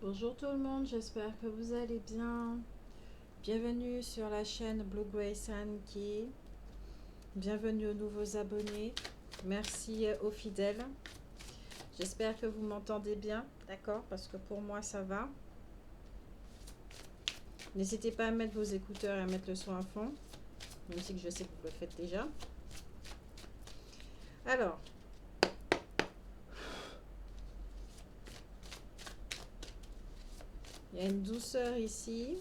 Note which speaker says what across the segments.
Speaker 1: Bonjour tout le monde, j'espère que vous allez bien. Bienvenue sur la chaîne Blue Grace Anki. Bienvenue aux nouveaux abonnés. Merci aux fidèles. J'espère que vous m'entendez bien, d'accord? Parce que pour moi ça va. N'hésitez pas à mettre vos écouteurs et à mettre le son à fond, même si je sais que vous le faites déjà. Alors, il y a une douceur ici.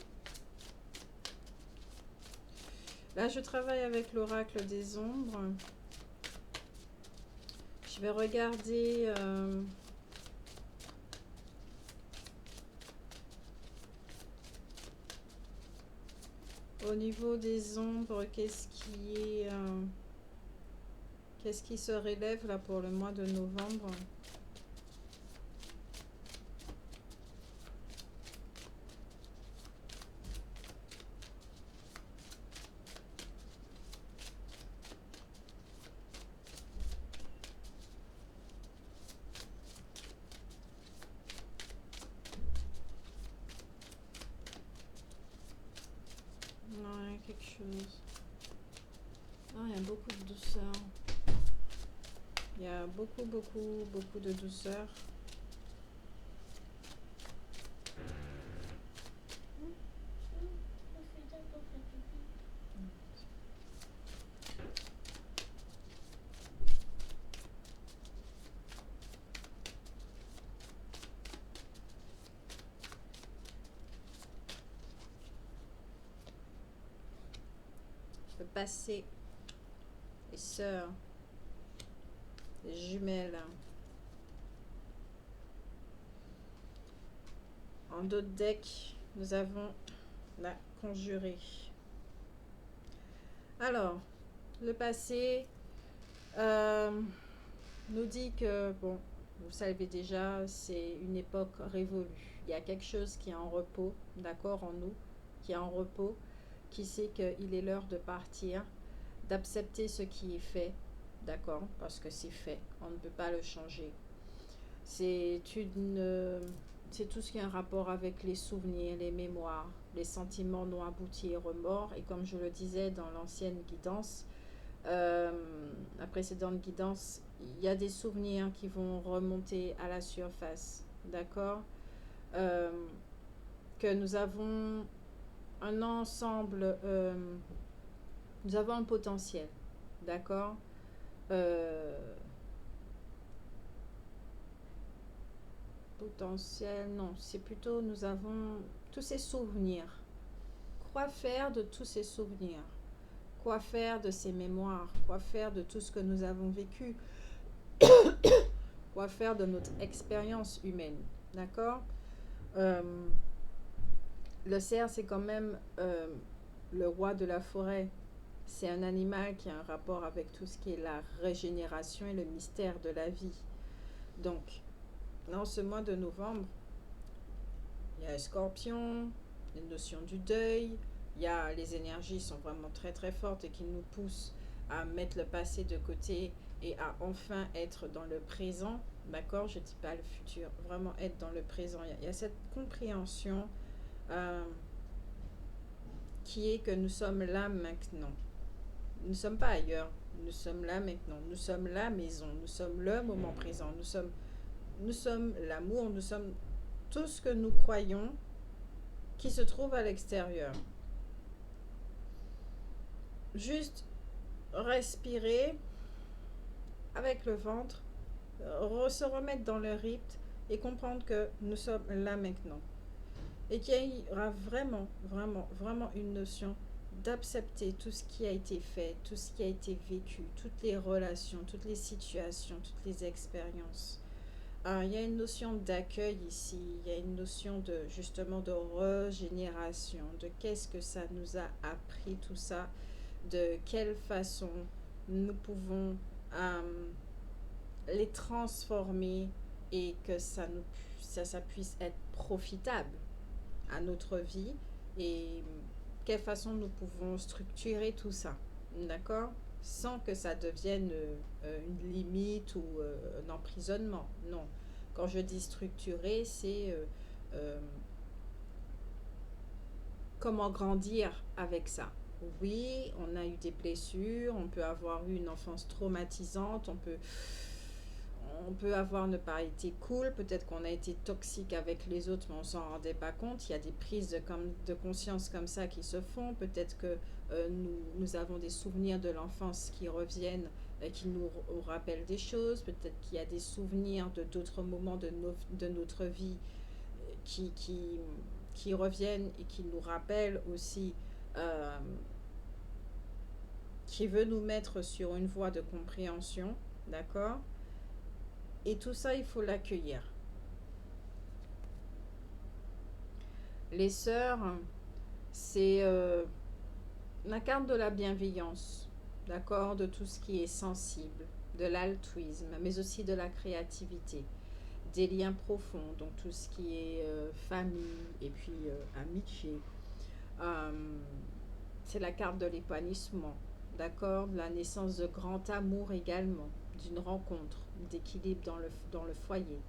Speaker 1: Là, je travaille avec l'oracle des ombres. Je vais regarder au niveau des ombres, qu'est-ce qui se relève là pour le mois de novembre. Non, il y a quelque chose. Ah, il y a beaucoup de douceur. Il y a beaucoup de douceur. Je peux passer les sœurs, les jumelles. En d'autres decks, nous avons la conjurée. Alors, le passé nous dit que, bon, vous savez déjà, c'est une époque révolue. Il y a quelque chose qui est en repos, d'accord, en nous, qui est en repos, qui sait qu'il est l'heure de partir, d'accepter ce qui est fait, d'accord, parce que c'est fait, on ne peut pas le changer. C'est tout ce qui a un rapport avec les souvenirs, les mémoires, les sentiments non aboutis et remords. Et comme je le disais dans l'ancienne guidance, la précédente guidance, il y a des souvenirs qui vont remonter à la surface, d'accord, que nous avons un ensemble, nous avons un potentiel, d'accord, potentiel, non, c'est plutôt nous avons tous ces souvenirs. Quoi faire de tous ces souvenirs? Quoi faire de ces mémoires? Quoi faire de tout ce que nous avons vécu? Quoi faire de notre expérience humaine? D'accord? Le cerf, c'est quand même le roi de la forêt. C'est un animal qui a un rapport avec tout ce qui est la régénération et le mystère de la vie. Donc, dans ce mois de novembre, il y a un scorpion, une notion du deuil, il y a les énergies sont vraiment très très fortes et qui nous poussent à mettre le passé de côté et à enfin être dans le présent, d'accord? Je ne dis pas le futur, vraiment être dans le présent. Il y a cette compréhension qui est que nous sommes là maintenant. Nous ne sommes pas ailleurs, nous sommes là maintenant, nous sommes la maison, nous sommes le moment présent, nous sommes l'amour, nous sommes tout ce que nous croyons qui se trouve à l'extérieur. Juste respirer avec le ventre, se remettre dans le rythme et comprendre que nous sommes là maintenant. Et qu'il y aura vraiment une notion d'accepter tout ce qui a été fait, tout ce qui a été vécu, toutes les relations, toutes les situations, toutes les expériences. Il y a une notion d'accueil ici, il y a une notion de justement de régénération, de qu'est-ce que ça nous a appris tout ça, de quelle façon nous pouvons les transformer et que ça puisse être profitable à notre vie et quelle façon nous pouvons structurer tout ça, d'accord, sans que ça devienne une limite ou un emprisonnement. Non, quand je dis structurer, c'est comment grandir avec ça. Oui, on a eu des blessures, on peut avoir eu une enfance traumatisante, on peut avoir ne pas été cool, peut-être qu'on a été toxique avec les autres, mais on s'en rendait pas compte. Il y a des prises de conscience comme ça qui se font. Peut-être que nous avons des souvenirs de l'enfance qui reviennent, qui nous rappellent des choses. Peut-être qu'il y a des souvenirs de d'autres moments de notre vie qui, qui, qui reviennent et qui nous rappellent aussi, euh, qui veut nous mettre sur une voie de compréhension, d'accord? Et tout ça, il faut l'accueillir. Les sœurs, c'est la carte de la bienveillance, d'accord, de tout ce qui est sensible, de l'altruisme, mais aussi de la créativité, des liens profonds, donc tout ce qui est famille et puis amitié. Euh, c'est la carte de l'épanouissement, d'accord, de la naissance de grand amour également, d'une rencontre, d'équilibre dans le foyer.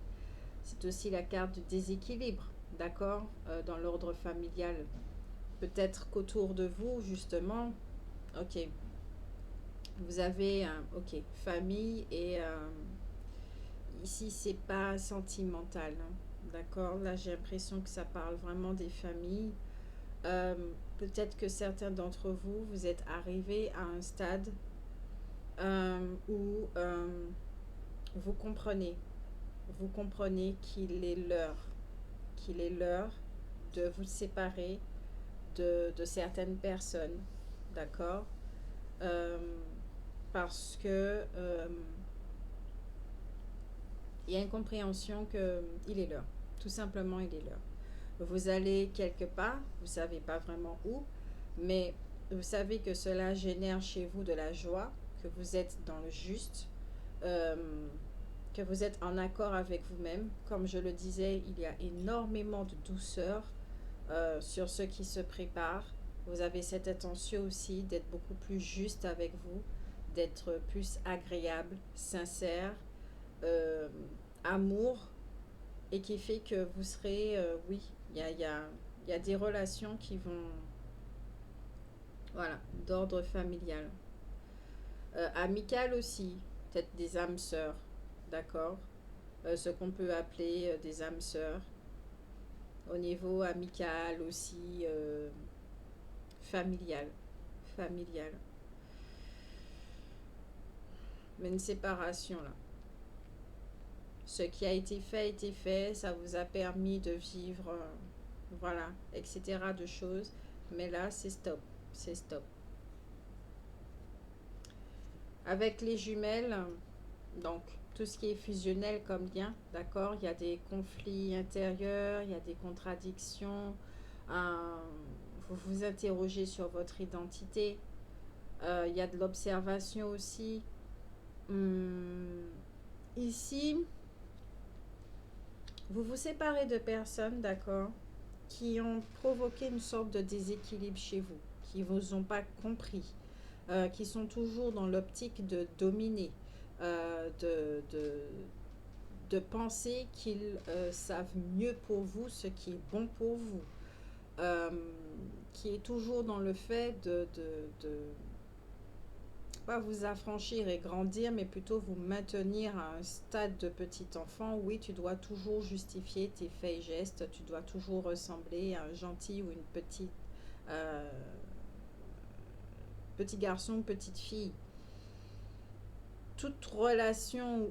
Speaker 1: C'est aussi la carte du déséquilibre, d'accord, dans l'ordre familial. Peut-être qu'autour de vous, justement, ok, vous avez, ok, famille et ici, c'est pas sentimental, hein, d'accord. Là, j'ai l'impression que ça parle vraiment des familles. Euh, Peut-être que certains d'entre vous, vous êtes arrivés à un stade où vous vous comprenez qu'il est l'heure de vous séparer de certaines personnes, d'accord. Euh, Parce que il y a une compréhension que il est l'heure. Tout simplement, il est l'heure. Vous allez quelque part, vous ne savez pas vraiment où, mais vous savez que cela génère chez vous de la joie, que vous êtes dans le juste, euh, que vous êtes en accord avec vous-même. Comme je le disais, il y a énormément de douceur sur ce qui se prépare. Vous avez cette attention aussi d'être beaucoup plus juste avec vous, d'être plus agréable, sincère, euh, amour, et qui fait que vous serez, oui, il y a des relations qui vont, voilà, d'ordre familial. Amical aussi, peut-être des âmes sœurs, d'accord. Ce qu'on peut appeler des âmes sœurs. Au niveau amical aussi, familial. Familial. Mais une séparation là. Ce qui a été fait, ça vous a permis de vivre, voilà, etc. de choses. Mais là, c'est stop. C'est stop. Avec les jumelles, donc tout ce qui est fusionnel comme lien, d'accord, il y a des conflits intérieurs, il y a des contradictions, euh, vous vous interrogez sur votre identité, il y a de l'observation aussi. Hum, Ici, vous vous séparez de personnes, d'accord, qui ont provoqué une sorte de déséquilibre chez vous, qui ne vous ont pas compris, qui sont toujours dans l'optique de dominer, euh, de, de, de penser qu'ils savent mieux pour vous ce qui est bon pour vous, euh, qui est toujours dans le fait de pas vous affranchir et grandir, mais plutôt vous maintenir à un stade de petit enfant. Oui, tu dois toujours justifier tes faits et gestes, tu dois toujours ressembler à un gentil ou une euh, petit garçon ou petite fille. Toute relation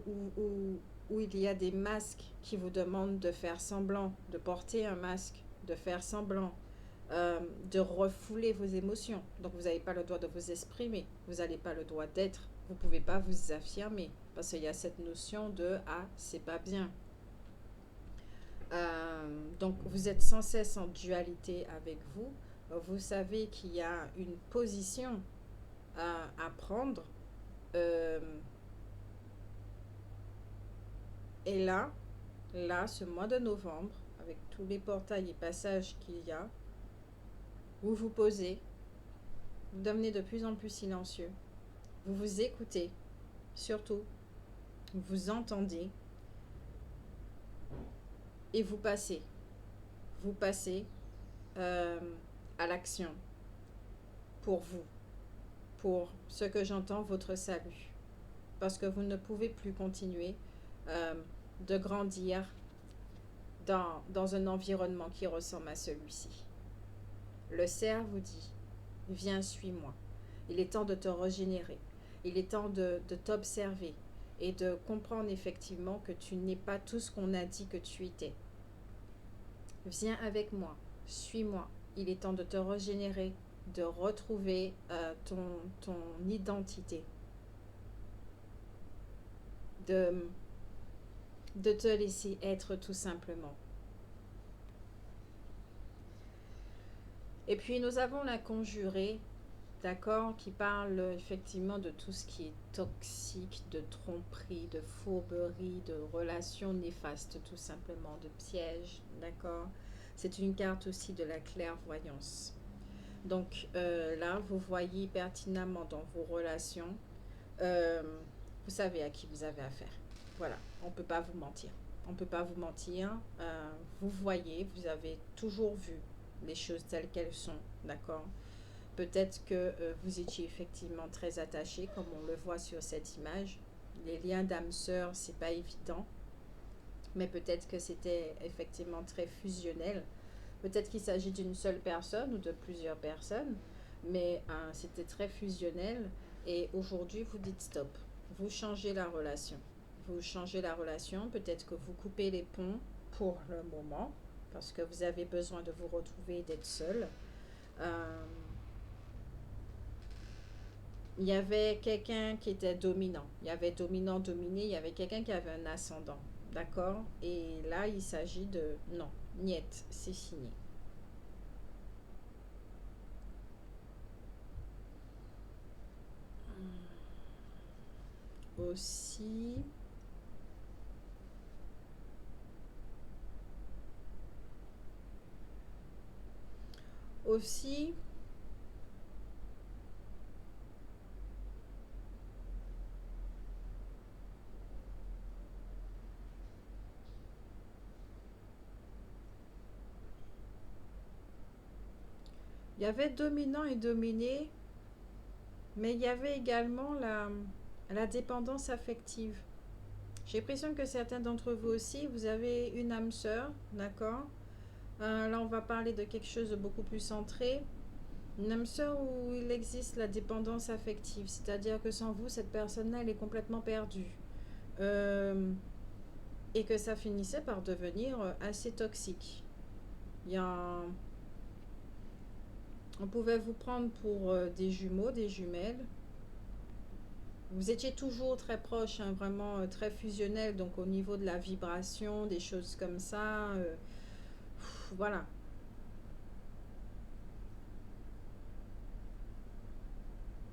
Speaker 1: où il y a des masques qui vous demandent de faire semblant, de porter un masque, de faire semblant, de refouler vos émotions. Donc vous n'avez pas le droit de vous exprimer, vous n'avez pas le droit d'être, vous ne pouvez pas vous affirmer, parce qu'il y a cette notion de ah, c'est pas bien. Donc vous êtes sans cesse en dualité avec vous. Vous savez qu'il y a une position à prendre. Euh, et là, ce mois de novembre, avec tous les portails et passages qu'il y a, vous vous posez, vous devenez de plus en plus silencieux. Vous vous écoutez, surtout, vous entendez et vous passez. vous passez euh, à l'action pour vous, pour ce que j'entends, votre salut. Parce que vous ne pouvez plus continuer euh, de grandir dans un environnement qui ressemble à celui-ci. Le cerf vous dit, viens, suis-moi. Il est temps de te régénérer. Il est temps de t'observer et de comprendre effectivement que tu n'es pas tout ce qu'on a dit que tu étais. Viens avec moi, suis-moi. Il est temps de te régénérer, de retrouver ton identité, de, de te laisser être tout simplement. Et puis nous avons la conjurée, d'accord, qui parle effectivement de tout ce qui est toxique, de tromperie, de fourberie, de relations néfastes tout simplement, de pièges, d'accord. C'est une carte aussi de la clairvoyance. Donc là, vous voyez pertinemment dans vos relations, euh, vous savez à qui vous avez affaire. Voilà, on ne peut pas vous mentir. On ne peut pas vous mentir. Vous voyez, vous avez toujours vu les choses telles qu'elles sont, d'accord. Peut-être que vous étiez effectivement très attaché, comme on le voit sur cette image. Les liens d'âme sœur, c'est pas évident, mais peut-être que c'était effectivement très fusionnel. Peut-être qu'il s'agit d'une seule personne ou de plusieurs personnes, mais c'était très fusionnel. Et aujourd'hui, vous dites stop. Vous changez la relation. Vous changez la relation. Peut-être que vous coupez les ponts pour le moment, parce que vous avez besoin de vous retrouver et d'être seul. Il y avait quelqu'un qui était dominant. Il y avait dominant-dominé. Il y avait quelqu'un qui avait un ascendant. D'accord. Et là, il s'agit de non, niet, c'est fini. Aussi, aussi, il y avait dominant et dominé, mais il y avait également la dépendance affective. J'ai l'impression que certains d'entre vous aussi, vous avez une âme sœur, d'accord. Là, on va parler de quelque chose de beaucoup plus centré. Une âme sœur où il existe la dépendance affective, c'est-à-dire que sans vous, cette personne-là, elle est complètement perdue. Et que ça finissait par devenir assez toxique. Il y a On pouvait vous prendre pour des jumeaux, des jumelles. Vous étiez toujours très proches, hein, vraiment très fusionnels, donc au niveau de la vibration, des choses comme ça. Voilà.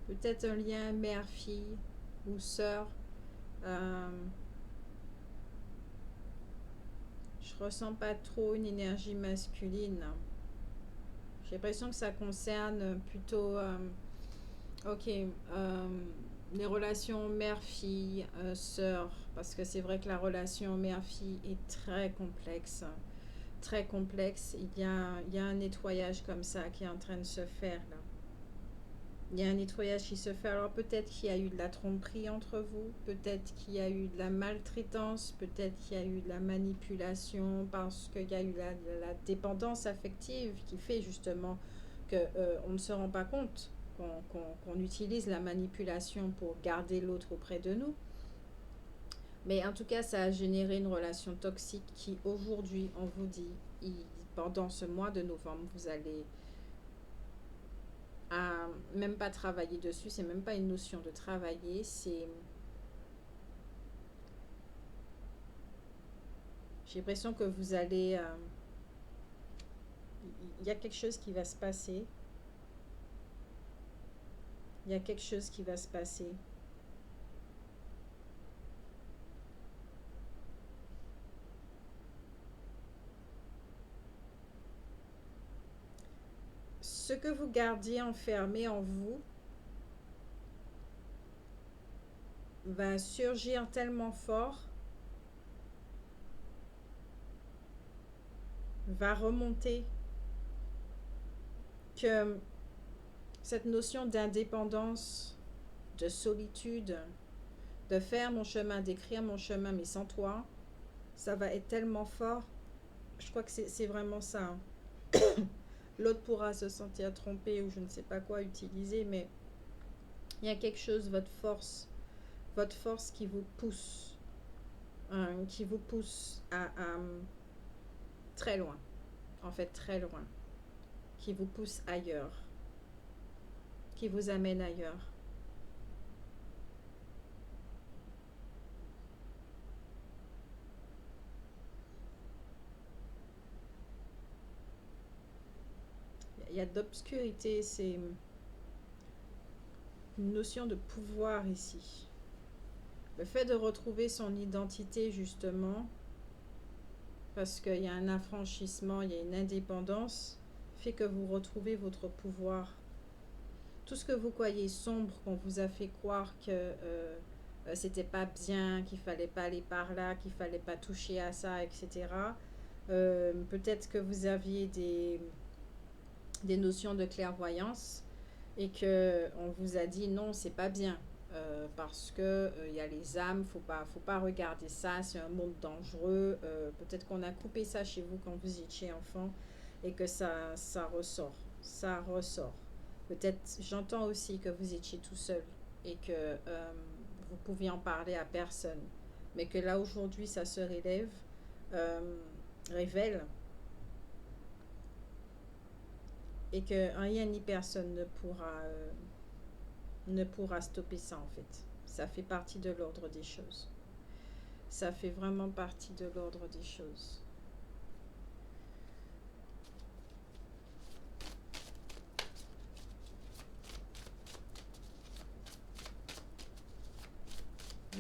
Speaker 1: Peut-être un lien mère-fille ou sœur. Euh, je ressens pas trop une énergie masculine. J'ai l'impression que ça concerne plutôt, ok, les relations mère-fille, sœur, parce que c'est vrai que la relation mère-fille est très complexe. Très complexe. Il y a un nettoyage comme ça qui est en train de se faire là. Il y a un nettoyage qui se fait. Alors peut-être qu'il y a eu de la tromperie entre vous, peut-être qu'il y a eu de la maltraitance, peut-être qu'il y a eu de la manipulation parce qu'il y a eu la dépendance affective qui fait justement qu'on ne se rend pas compte qu'on utilise la manipulation pour garder l'autre auprès de nous. Mais en tout cas, ça a généré une relation toxique qui aujourd'hui, on vous dit, pendant ce mois de novembre, vous allez même pas travailler dessus, c'est même pas une notion de travailler, c'est... J'ai l'impression que vous allez... Il y a quelque chose qui va se passer. Il y a quelque chose qui va se passer. Ce que vous gardiez enfermé en vous va surgir tellement fort, va remonter que cette notion d'indépendance, de solitude, de faire mon chemin, d'écrire mon chemin, mais sans toi, ça va être tellement fort. Je crois que c'est vraiment ça, hein. L'autre pourra se sentir trompé ou je ne sais pas quoi utiliser, mais il y a quelque chose, votre force qui vous pousse à très loin, en fait très loin, qui vous pousse ailleurs, qui vous amène ailleurs. Il y a d'obscurité, c'est une notion de pouvoir ici. Le fait de retrouver son identité justement, parce qu'il y a un affranchissement, il y a une indépendance, fait que vous retrouvez votre pouvoir. Tout ce que vous croyez sombre, qu'on vous a fait croire que c'était pas bien, qu'il fallait pas aller par là, qu'il fallait pas toucher à ça, etc. Peut-être que vous aviez des notions de clairvoyance et que on vous a dit non, c'est pas bien. Parce que il y a les âmes, faut pas regarder ça, c'est un monde dangereux. Peut-être qu'on a coupé ça chez vous quand vous étiez enfant et que ça ressort, ça ressort. Peut-être, j'entends aussi que vous étiez tout seul et que vous pouviez en parler à personne, mais que là aujourd'hui ça se euh, révèle, et que rien ni personne ne pourra stopper ça en fait. Ça fait partie de l'ordre des choses. Ça fait vraiment partie de l'ordre des choses.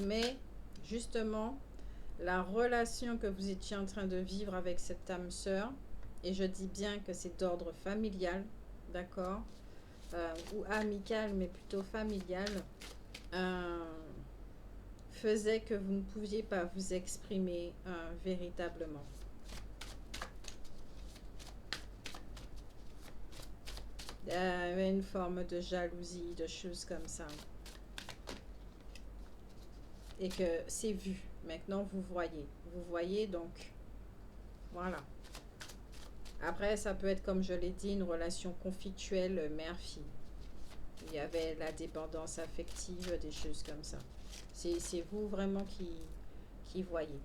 Speaker 1: Mais justement, la relation que vous étiez en train de vivre avec cette âme sœur, et je dis bien que c'est d'ordre familial, d'accord, ou amical, mais plutôt familial, euh, faisait que vous ne pouviez pas vous exprimer véritablement. Une forme de jalousie, de choses comme ça. Et que c'est vu. Maintenant, vous voyez. Vous voyez, donc, voilà. Après, ça peut être, comme je l'ai dit, une relation conflictuelle mère-fille. Il y avait la dépendance affective, des choses comme ça. C'est vous vraiment qui voyez.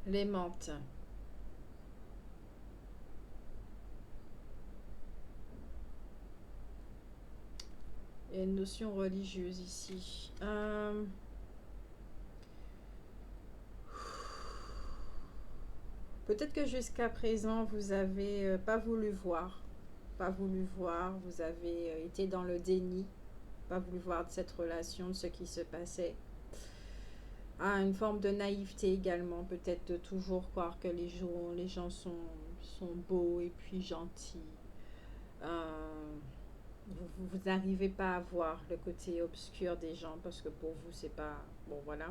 Speaker 1: Les mentes. Il y a une notion religieuse ici. Peut-être que jusqu'à présent, vous avez pas voulu voir. Pas voulu voir. Vous avez été dans le déni. Pas voulu voir de cette relation, de ce qui se passait. Une forme de naïveté également, peut-être de toujours croire que les gens sont beaux et puis gentils. Euh, vous n'arrivez pas à voir le côté obscur des gens parce que pour vous, c'est pas... Bon, voilà.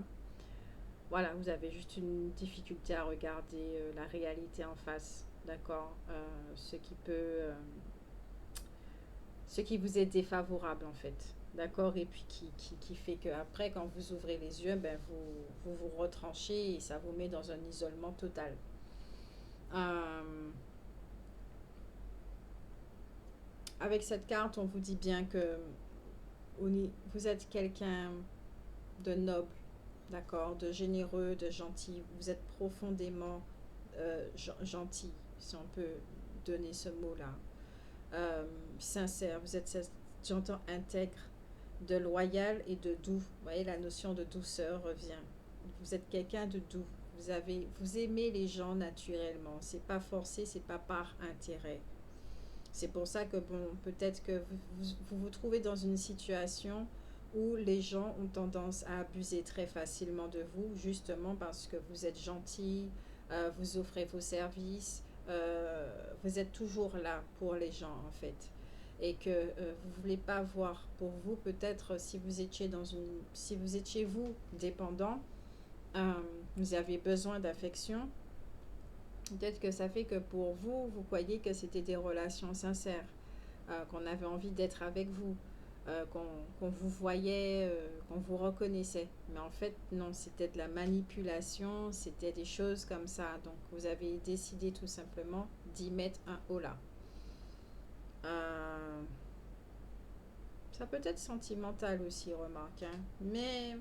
Speaker 1: Voilà, vous avez juste une difficulté à regarder la réalité en face, d'accord, ce qui vous est défavorable en fait, d'accord, et puis qui fait que après quand vous ouvrez les yeux, ben vous retranchez et ça vous met dans un isolement total. Euh, avec cette carte, on vous dit bien que vous êtes quelqu'un de noble, d'accord, de généreux, de gentil. Vous êtes profondément gentil, si on peut donner ce mot-là. Sincère, vous êtes, j'entends, intègre, de loyal et de doux. Vous voyez, la notion de douceur revient. Vous êtes quelqu'un de doux. Vous aimez les gens naturellement. C'est pas forcé, c'est pas par intérêt. C'est pour ça que, bon, peut-être que vous trouvez dans une situation où les gens ont tendance à abuser très facilement de vous, justement parce que vous êtes gentil, vous offrez vos services, vous êtes toujours là pour les gens en fait. Et que vous ne voulez pas voir pour vous, peut-être si vous étiez vous dépendant, euh, vous avez besoin d'affection, Peut-être que ça fait que pour vous, vous croyez que c'était des relations sincères, qu'on avait envie d'être avec vous, qu'on vous voyait, qu'on vous reconnaissait. Mais en fait, non, c'était de la manipulation, c'était des choses comme ça. Donc, vous avez décidé tout simplement d'y mettre un holà. Euh, Ça peut être sentimental aussi, remarque, hein. Mais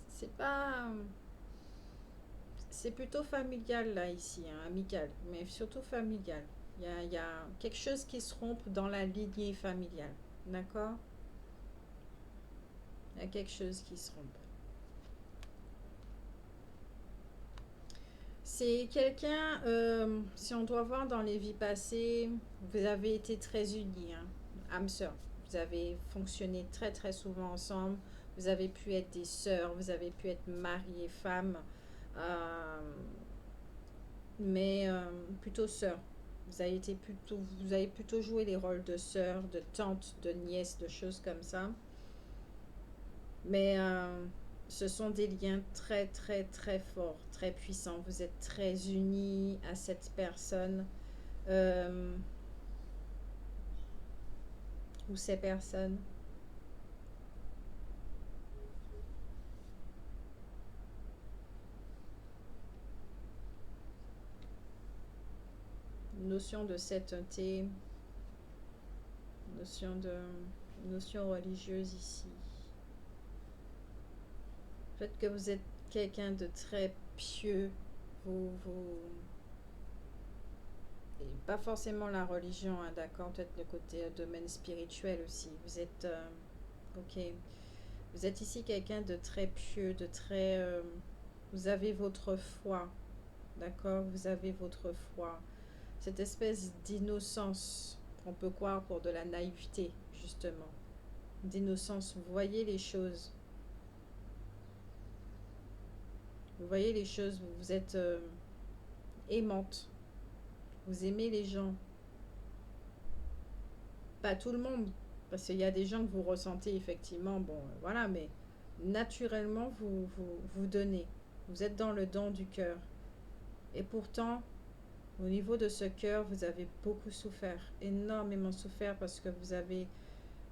Speaker 1: c'est pas... C'est plutôt familial là ici, hein, amical, mais surtout familial. Il y a quelque chose qui se rompt dans la lignée familiale. D'accord? Il y a quelque chose qui se rompt. C'est quelqu'un, si on doit voir dans les vies passées, vous avez été très unis, hein, âme sœur. Vous avez fonctionné très très souvent ensemble. Vous avez pu être des sœurs, vous avez pu être mari et femme, euh, mais plutôt sœurs. Vous avez plutôt joué les rôles de sœur, de tante, de nièce, de choses comme ça. Mais ce sont des liens très, très, très forts, très puissants. Vous êtes très unis à cette personne euh, ou ces personnes. Notion de sainteté, notion de notion religieuse ici. Le fait que vous êtes quelqu'un de très pieux, vous et pas forcément la religion, hein, d'accord, peut-être le côté domaine spirituel aussi. Vous êtes ok. Vous êtes ici quelqu'un de très pieux, de très vous avez votre foi, d'accord? Vous avez votre foi. Cette espèce d'innocence qu'on peut croire pour de la naïveté, justement. D'innocence, vous voyez les choses. Vous voyez les choses, vous êtes aimante. Vous aimez les gens. Pas tout le monde, parce qu'il y a des gens que vous ressentez effectivement, bon, voilà, mais naturellement, vous donnez. Vous êtes dans le don du cœur. Et pourtant, au niveau de ce cœur, vous avez beaucoup souffert, énormément souffert parce que vous avez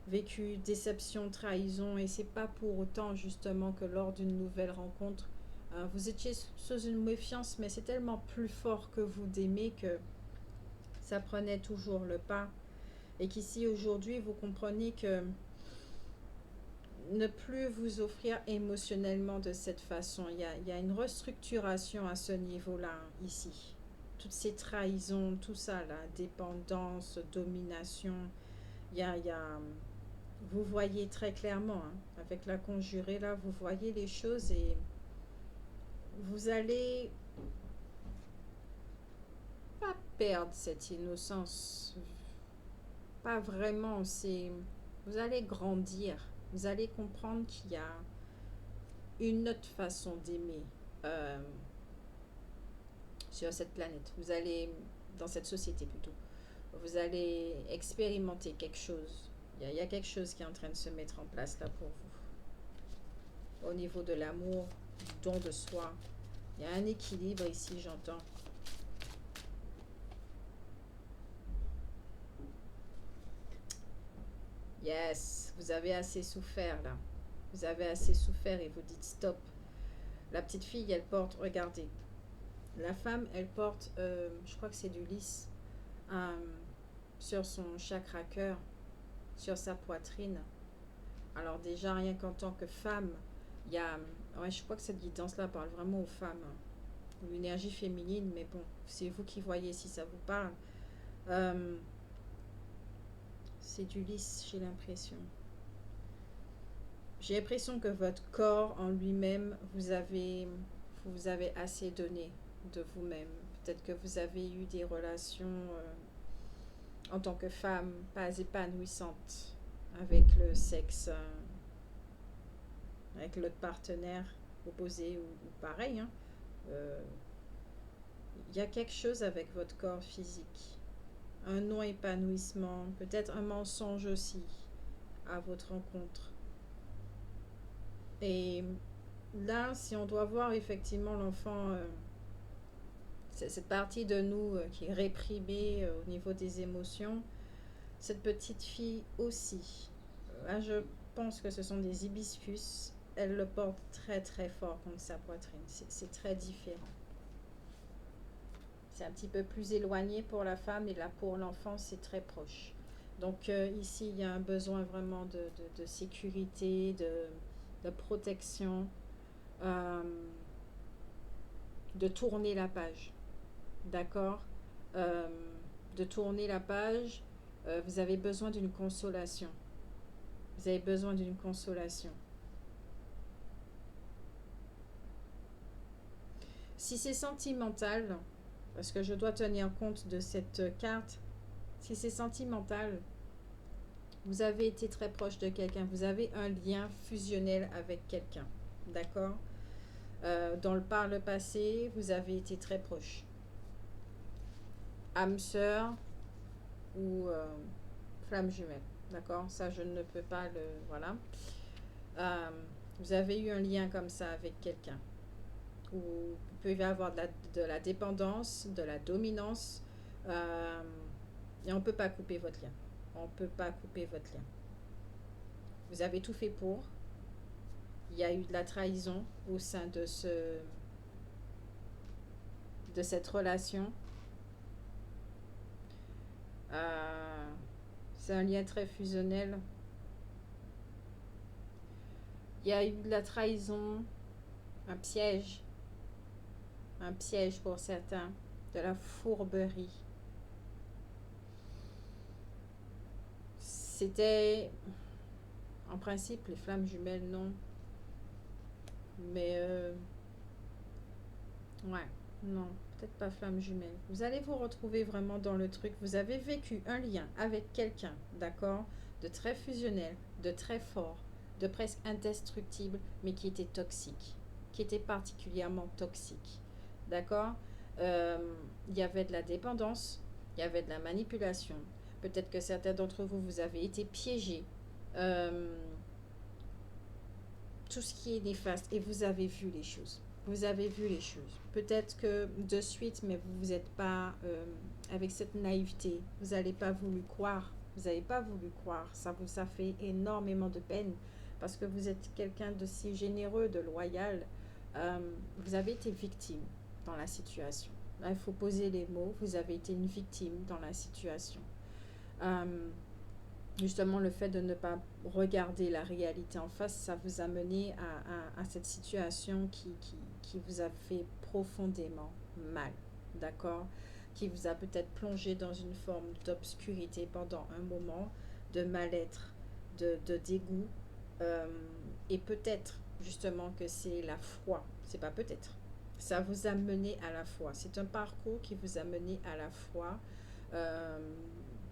Speaker 1: vécu déception, trahison et c'est pas pour autant justement que lors d'une nouvelle rencontre, vous étiez sous une méfiance, mais c'est tellement plus fort que vous d'aimer que ça prenait toujours le pas et qu'ici aujourd'hui vous comprenez que ne plus vous offrir émotionnellement de cette façon, il y a une restructuration à ce niveau-là ici. Toutes ces trahisons, tout ça, la dépendance, domination, il y a vous voyez très clairement, hein, avec la conjurée là, vous voyez les choses et vous allez pas perdre cette innocence, pas vraiment, c'est vous allez grandir, vous allez comprendre qu'il y a une autre façon d'aimer euh, sur cette planète, vous allez dans cette société plutôt, vous allez expérimenter quelque chose. Il y a quelque chose qui est en train de se mettre en place là pour vous. Au niveau de l'amour, du don de soi, il y a un équilibre ici, j'entends. Yes, vous avez assez souffert là. Vous avez assez souffert et vous dites stop. La petite fille, elle porte, regardez. La femme, elle porte, je crois que c'est du lys, euh, sur son chakra cœur, sur sa poitrine. Alors déjà, rien qu'en tant que femme, il y a... Ouais, je crois que cette guidance-là parle vraiment aux femmes. Ou l'énergie féminine, mais bon, c'est vous qui voyez si ça vous parle. Euh, c'est du lys, j'ai l'impression. J'ai l'impression que votre corps en lui-même, vous avez assez donné de vous-même. Peut-être que vous avez eu des relations en tant que femme pas épanouissantes avec le sexe, avec l'autre partenaire opposé ou pareil, hein. Euh, Il y a quelque chose avec votre corps physique. Un non-épanouissement, peut-être un mensonge aussi à votre rencontre. Et là, si on doit voir effectivement l'enfant, cette partie de nous qui est réprimée au niveau des émotions, cette petite fille aussi. Là, je pense que ce sont des hibiscus. Elle le porte très très fort contre sa poitrine. C'est très différent. C'est un petit peu plus éloigné pour la femme et là pour l'enfant, c'est très proche. Donc ici, il y a un besoin vraiment de sécurité, de protection, euh, de tourner la page. D'accord. Euh, de tourner la page, vous avez besoin d'une consolation. Vous avez besoin d'une consolation. Si c'est sentimental, parce que je dois tenir compte de cette carte, si c'est sentimental, vous avez été très proche de quelqu'un, vous avez un lien fusionnel avec quelqu'un, d'accord. Par le passé, vous avez été très proche. Âme sœur ou flamme jumelle, d'accord. Ça, je ne peux pas le... Voilà. Vous avez eu un lien comme ça avec quelqu'un. Ou vous pouvez avoir de la dépendance, de la dominance. Et on ne peut pas couper votre lien. On ne peut pas couper votre lien. Vous avez tout fait pour. Il y a eu de la trahison au sein de cette relation. C'est un lien très fusionnel. Il y a eu de la trahison, un piège pour certains, de la fourberie. C'était, en principe, les flammes jumelles, non. Mais, ouais, non, peut-être pas flamme jumelle. Vous allez vous retrouver vraiment dans le truc. Vous avez vécu un lien avec quelqu'un, d'accord, de très fusionnel, de très fort, de presque indestructible, mais qui était toxique, qui était particulièrement toxique, d'accord. Il y avait de la dépendance, il y avait de la manipulation. Peut-être que certains d'entre vous, vous avez été piégés. Euh, tout ce qui est néfaste et vous avez vu les choses. Vous avez vu les choses. Peut-être que de suite, mais vous n'êtes pas avec cette naïveté. Vous n'avez pas voulu croire. Vous n'avez pas voulu croire. Ça vous a fait énormément de peine parce que vous êtes quelqu'un de si généreux, de loyal. Vous avez été victime dans la situation. Là, il faut poser les mots. Vous avez été une victime dans la situation. Justement, le fait de ne pas regarder la réalité en face, ça vous a mené à cette situation qui vous a fait profondément mal, d'accord, qui vous a peut-être plongé dans une forme d'obscurité pendant un moment, de mal-être, de dégoût, et peut-être justement que c'est la foi, c'est pas peut-être, ça vous a mené à la foi, c'est un parcours qui vous a mené à la foi, euh,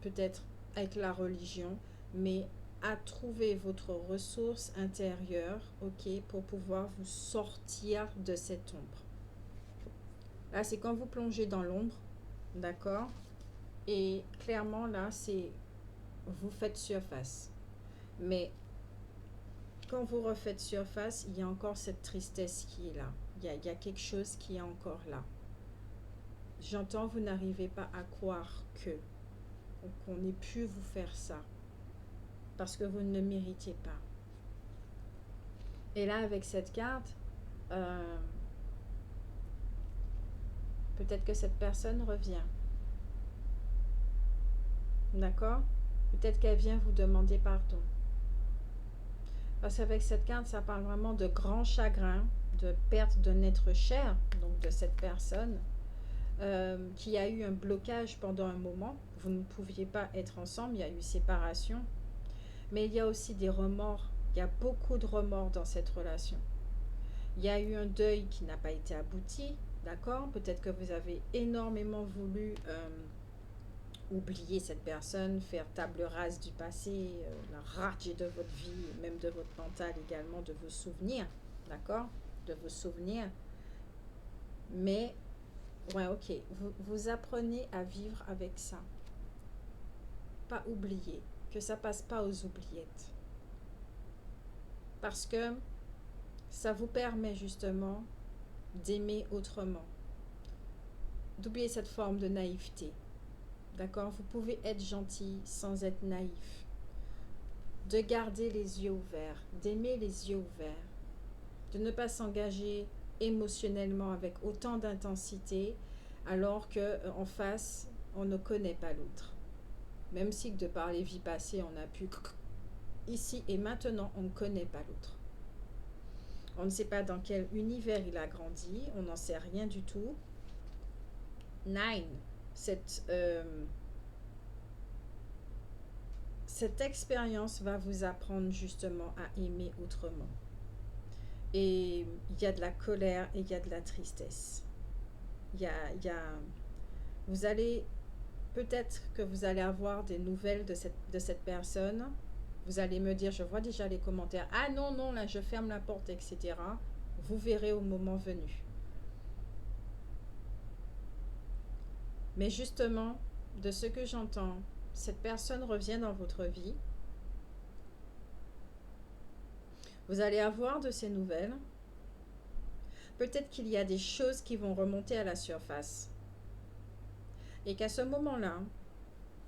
Speaker 1: peut-être avec la religion, mais à trouver votre ressource intérieure, ok, pour pouvoir vous sortir de cette ombre. Là, c'est quand vous plongez dans l'ombre, d'accord, et clairement, là, c'est vous faites surface. Mais quand vous refaites surface, il y a encore cette tristesse qui est là. Il y a quelque chose qui est encore là. J'entends, vous n'arrivez pas à croire qu'on ait pu vous faire ça. Parce que vous ne le méritez pas. Et là, avec cette carte, peut-être que cette personne revient. D'accord? Peut-être qu'elle vient vous demander pardon. Parce qu'avec cette carte, ça parle vraiment de grand chagrin, de perte d'un être cher, donc de cette personne, qui a eu un blocage pendant un moment. Vous ne pouviez pas être ensemble, il y a eu séparation. Mais il y a aussi des remords. Il y a beaucoup de remords dans cette relation. Il y a eu un deuil qui n'a pas été abouti, d'accord? Peut-être que vous avez énormément voulu oublier cette personne, faire table rase du passé, la rager de votre vie, même de votre mental également, de vos souvenirs, d'accord? De vos souvenirs. Mais, ouais, ok, vous apprenez à vivre avec ça. Pas oublier, que ça passe pas aux oubliettes. Parce que ça vous permet justement d'aimer autrement. d'oublier cette forme de naïveté. D'accord? Vous pouvez être gentil sans être naïf. De garder les yeux ouverts, d'aimer les yeux ouverts, de ne pas s'engager émotionnellement avec autant d'intensité alors qu'en face, on ne connaît pas l'autre. Même si de par les vies passées, on a pu... Ici et maintenant, on ne connaît pas l'autre. On ne sait pas dans quel univers il a grandi, on n'en sait rien du tout. Nine, cette expérience va vous apprendre justement à aimer autrement. Et il y a de la colère et il y a de la tristesse. Vous allez, peut-être que vous allez avoir des nouvelles de cette personne. Vous allez me dire, je vois déjà les commentaires, ah non, non, là je ferme la porte, etc. Vous verrez au moment venu. Mais justement, de ce que j'entends, cette personne revient dans votre vie. Vous allez avoir de ces nouvelles. Peut-être qu'il y a des choses qui vont remonter à la surface. Et qu'à ce moment-là,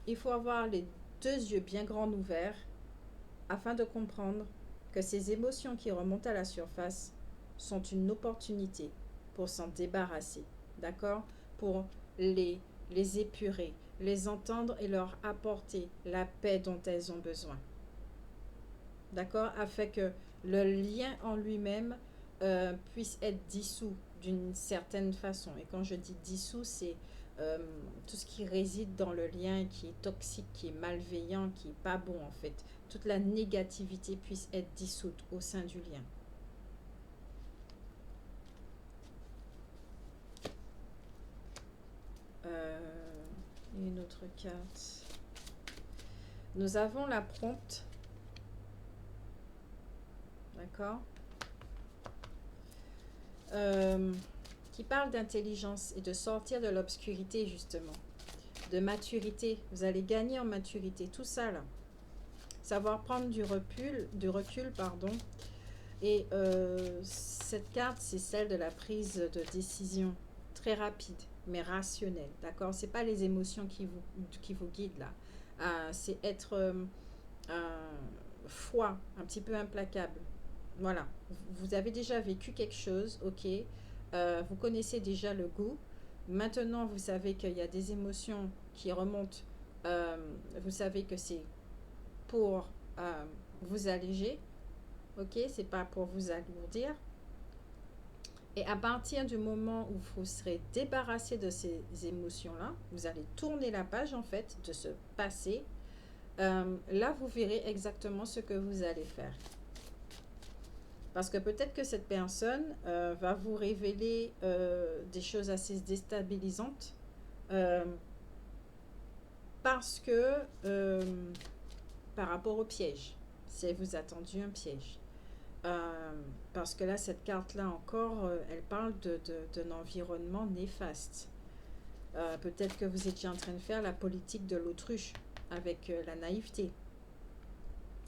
Speaker 1: il faut avoir les deux yeux bien grands ouverts afin de comprendre que ces émotions qui remontent à la surface sont une opportunité pour s'en débarrasser. D'accord? Pour les épurer, les entendre et leur apporter la paix dont elles ont besoin. D'accord? Afin que le lien en lui-même puisse être dissous d'une certaine façon. Et quand je dis dissous, c'est tout ce qui réside dans le lien, qui est toxique, qui est malveillant, qui n'est pas bon en fait. Toute la négativité puisse être dissoute au sein du lien. Une autre carte. Nous avons la prompte. D'accord? Qui parle d'intelligence et de sortir de l'obscurité justement, de maturité. Vous allez gagner en maturité, tout ça là. Savoir prendre du recul, pardon. Et cette carte, c'est celle de la prise de décision très rapide, mais rationnelle. D'accord? C'est pas les émotions qui vous guident là. C'est être foi, un petit peu implacable. Voilà, vous avez déjà vécu quelque chose, ok, vous connaissez déjà le goût. Maintenant, vous savez qu'il y a des émotions qui remontent. Vous savez que c'est pour vous alléger, ok, c'est pas pour vous alourdir. Et à partir du moment où vous serez débarrassé de ces émotions-là, vous allez tourner la page en fait de ce passé. Là, vous verrez exactement ce que vous allez faire. Parce que peut-être que cette personne va vous révéler des choses assez déstabilisantes parce que par rapport au piège, si elle vous a tendu un piège. Parce que là, cette carte-là encore, elle parle d'un environnement néfaste. Peut-être que vous étiez en train de faire la politique de l'autruche avec la naïveté.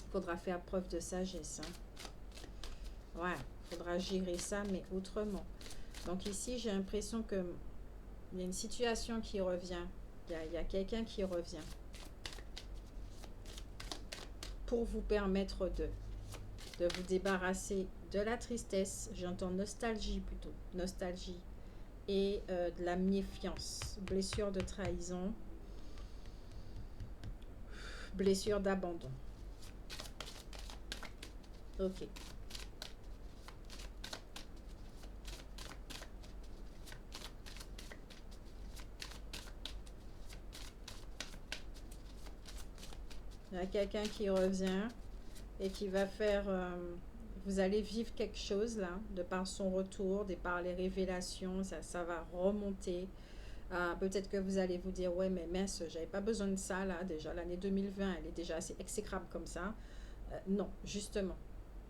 Speaker 1: Il faudra faire preuve de sagesse, hein. Ouais, il faudra gérer ça, mais autrement. Donc ici, j'ai l'impression qu'il y a une situation qui revient. Il y a quelqu'un qui revient. Pour vous permettre de vous débarrasser de la tristesse. J'entends nostalgie plutôt. Nostalgie. Et de la méfiance. Blessure de trahison. Blessure d'abandon. Ok. Il y a quelqu'un qui revient et qui va faire... vous allez vivre quelque chose là, de par son retour, de par les révélations, ça va remonter. Peut-être que vous allez vous dire, ouais mais mince, j'avais pas besoin de ça là, déjà l'année 2020, elle est déjà assez exécrable comme ça. Non, justement,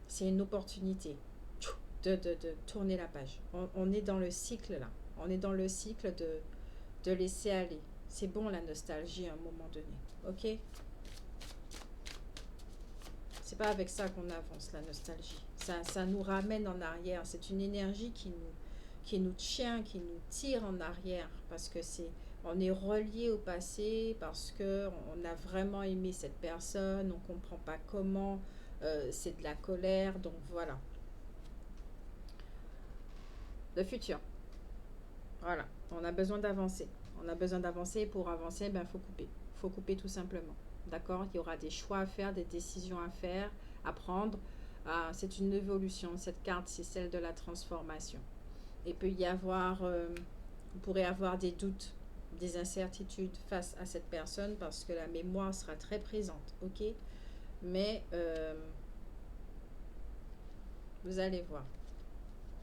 Speaker 1: c'est une opportunité de tourner la page. On est dans le cycle là, on est dans le cycle de laisser aller. C'est bon la nostalgie à un moment donné, ok? C'est pas avec ça qu'on avance, la nostalgie. Ça nous ramène en arrière. C'est une énergie qui nous tient, qui nous tire en arrière, parce que on est relié au passé, parce que on a vraiment aimé cette personne, on comprend pas comment, c'est de la colère, donc voilà. Le futur, voilà, on a besoin d'avancer. On a besoin d'avancer, pour avancer, ben faut couper. Faut couper tout simplement. D'accord? Il y aura des choix à faire, des décisions à faire, à prendre. C'est une évolution. Cette carte, c'est celle de la transformation. Il peut y avoir, vous pourrez avoir des doutes, des incertitudes face à cette personne parce que la mémoire sera très présente, ok? Mais vous allez voir,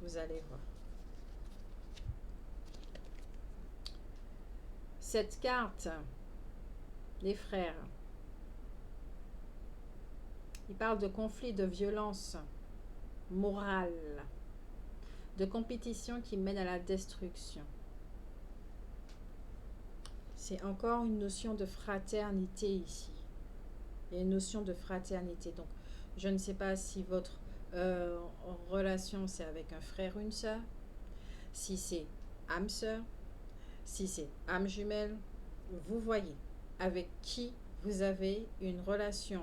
Speaker 1: vous allez voir. Cette carte, les frères, il parle de conflit, de violence morale, de compétition qui mène à la destruction. C'est encore une notion de fraternité ici. Il y a une notion de fraternité. Donc, je ne sais pas si votre relation, c'est avec un frère ou une sœur, si c'est âme sœur, si c'est âme jumelle. Vous voyez avec qui vous avez une relation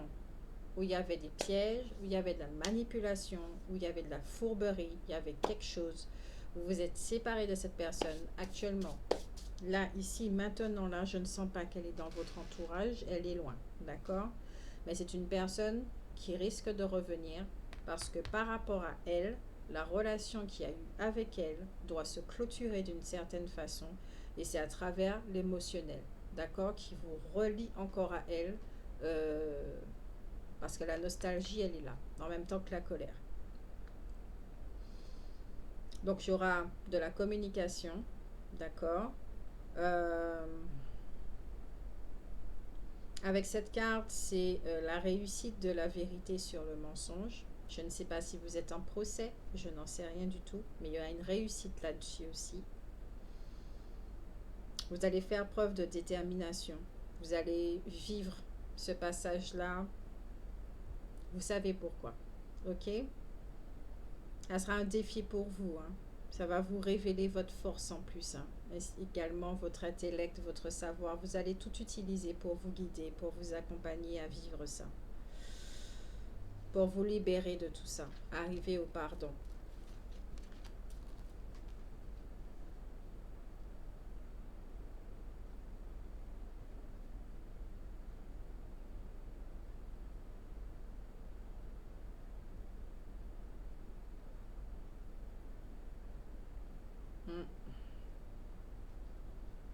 Speaker 1: où il y avait des pièges, où il y avait de la manipulation, où il y avait de la fourberie, il y avait quelque chose. Vous vous êtes séparé de cette personne actuellement. Là, ici, maintenant, là, je ne sens pas qu'elle est dans votre entourage, elle est loin, d'accord? Mais c'est une personne qui risque de revenir parce que par rapport à elle, la relation qu'il y a eu avec elle doit se clôturer d'une certaine façon et c'est à travers l'émotionnel, d'accord, qui vous relie encore à elle parce que la nostalgie, elle est là, en même temps que la colère. Donc, il y aura de la communication, d'accord. Avec cette carte, c'est la réussite de la vérité sur le mensonge. Je ne sais pas si vous êtes en procès, je n'en sais rien du tout, mais il y a une réussite là-dessus aussi. Vous allez faire preuve de détermination. Vous allez vivre ce passage-là. Vous savez pourquoi. Ok? Ça sera un défi pour vous. Hein. Ça va vous révéler votre force en plus. Hein. Et également votre intellect, votre savoir. Vous allez tout utiliser pour vous guider, pour vous accompagner à vivre ça. Pour vous libérer de tout ça. Arriver au pardon.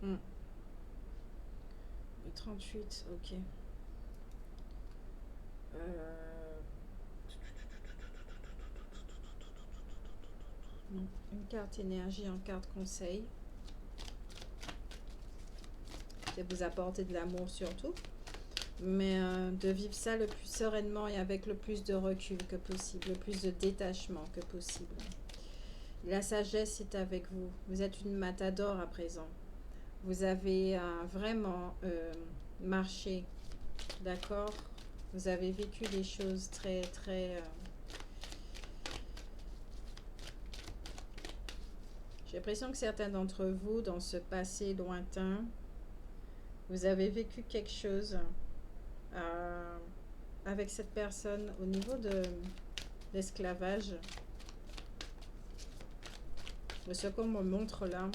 Speaker 1: Mm. Mm. 38, ok. Non, une carte énergie en carte conseil. C'est vous apporter de l'amour surtout. Mais de vivre ça le plus sereinement et avec le plus de recul que possible, le plus de détachement que possible. La sagesse est avec vous. Vous êtes une matador à présent. Vous avez vraiment marché, d'accord? Vous avez vécu des choses très, très... J'ai l'impression que certains d'entre vous, dans ce passé lointain, vous avez vécu quelque chose avec cette personne au niveau de l'esclavage. Ce qu'on me montre là,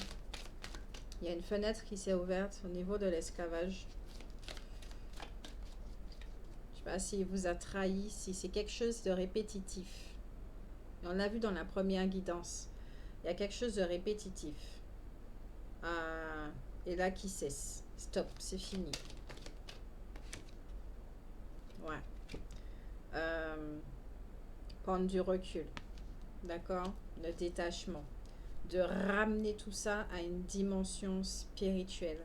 Speaker 1: il y a une fenêtre qui s'est ouverte au niveau de l'esclavage. Je ne sais pas s'il vous a trahi, si c'est quelque chose de répétitif. Et on l'a vu dans la première guidance. Il y a quelque chose de répétitif. Et là qui cesse. Stop, c'est fini. Ouais. Prendre du recul. D'accord? Le détachement. De ramener tout ça à une dimension spirituelle.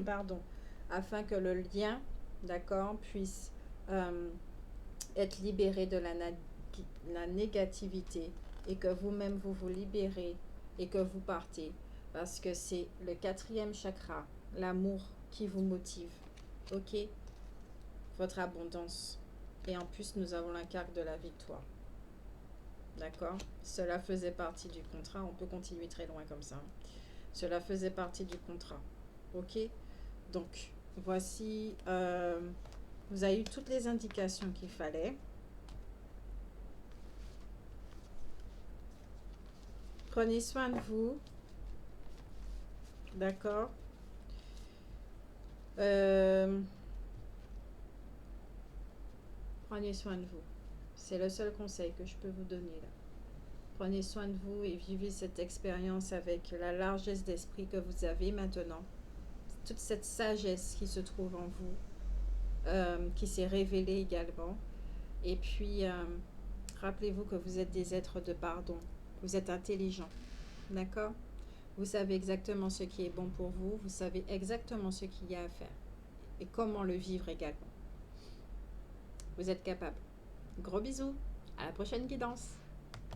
Speaker 1: Pardon. Afin que le lien, d'accord, puisse être libéré de la négativité et que vous-même vous vous libérez et que vous partez parce que c'est le 4e chakra, l'amour qui vous motive, ok, votre abondance et en plus nous avons la carte de la victoire. D'accord? Cela faisait partie du contrat. On peut continuer très loin comme ça. Cela faisait partie du contrat. Ok? Donc, voici, vous avez eu toutes les indications qu'il fallait. Prenez soin de vous. D'accord? Prenez soin de vous. C'est le seul conseil que je peux vous donner là. Prenez soin de vous et vivez cette expérience avec la largesse d'esprit que vous avez maintenant. Toute cette sagesse qui se trouve en vous, qui s'est révélée également. Et puis, rappelez-vous que vous êtes des êtres de pardon. Vous êtes intelligents. D'accord? Vous savez exactement ce qui est bon pour vous. Vous savez exactement ce qu'il y a à faire. Et comment le vivre également. Vous êtes capable. Gros bisous. À la prochaine guidance.